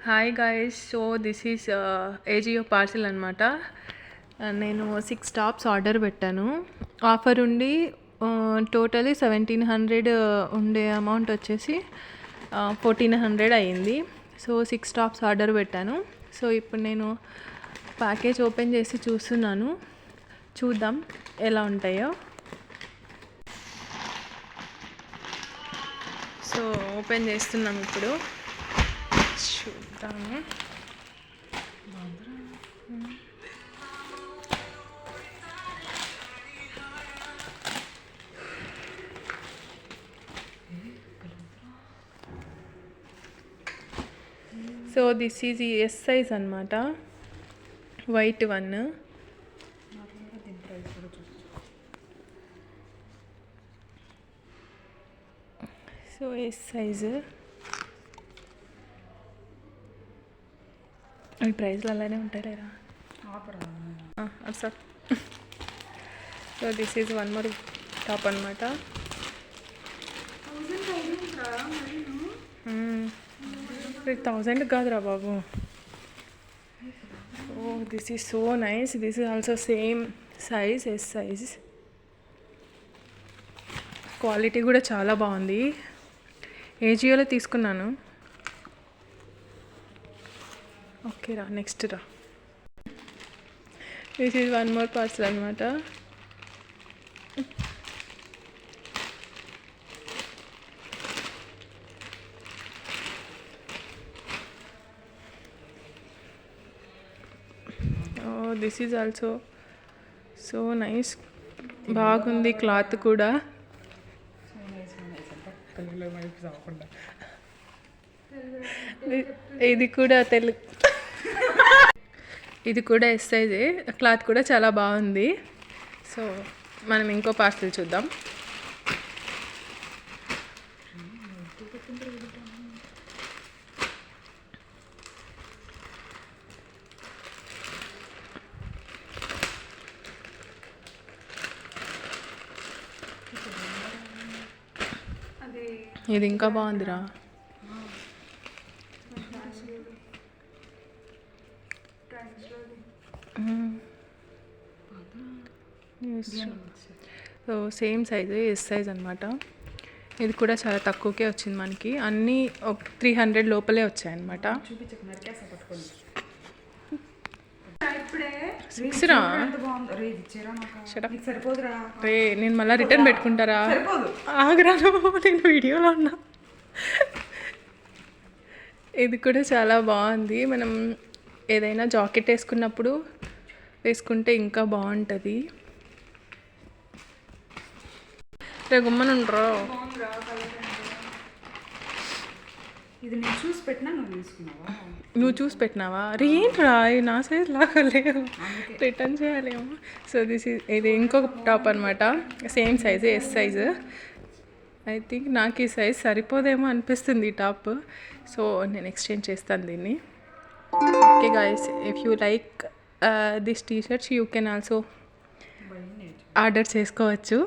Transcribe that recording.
Hi guys, so this is Ajio parcel అనమాట. నేను 6 tops order పెట్టాను. ఆఫర్ ఉండి టోటలీ 1700 ఉండే అమౌంట్ వచ్చేసి 1400 అయ్యింది. సో 6 టాప్స్ ఆర్డర్ పెట్టాను. సో ఇప్పుడు నేను ప్యాకేజ్ ఓపెన్ చేసి చూస్తున్నాను. చూద్దాం ఎలా ఉంటాయో. సో ఓపెన్ చేస్తున్నాం ఇప్పుడు, చూద్దాము. సో దిస్ ఈజ్ ఈ ఎస్ సైజ్ అనమాట, white one. So S size అవి ప్రైస్లు అలానే ఉంటాయి లేరా sir. So this is one more top అనమాట. ఇది 1000 కాదురా బాబు. Oh this is so nice. This is also same size, S size. Quality కూడా చాలా బాగుంది. ఏజియోలో తీసుకున్నాను. ఓకే రా, నెక్స్ట్ రా. This is one more parcel అనమాట. This is also so nice. బాగుంది క్లాత్ కూడా. ఇది కూడా ఇది కూడా ఎస్ సైజే. క్లాత్ కూడా చాలా బాగుంది. సో మనం ఇంకో పార్సల్ చూద్దాం. ఇది ఇంకా బాగుందిరా. So same size, yes size అనమాట. ఇది కూడా చాలా తక్కువకే వచ్చింది మనకి. అన్నీ 300 లోపలే వచ్చాయన్నమాట. 6 రా రే, నేను మళ్ళీ రిటర్న్ పెట్టుకుంటారా? ఆగరాను, నేను వీడియోలో ఉన్నా. ఇది కూడా చాలా బాగుంది. మనం ఏదైనా జాకెట్ వేసుకున్నప్పుడు వేసుకుంటే ఇంకా బాగుంటుంది. రే గుమ్మనుండ్రా. ఇది నేను చూసి పెట్టినా, నువ్వు తీసుకున్నావా? నువ్వు చూసి పెట్టినావా? ఏంట్రా నా సైజ్ లాగా లేవు, రిటర్న్ చేయాలేమో. సో దిస్ ఈజ్ ఇది ఇంకొక టాప్ అనమాట. Same size, yes size. I think నాకు ఈ సైజ్ సరిపోదేమో అనిపిస్తుంది ఈ టాప్. సో నేను ఎక్స్చేంజ్ చేస్తాను దీన్ని. Okay guys, if you like this T shirts you can also order చేసుకోవచ్చు.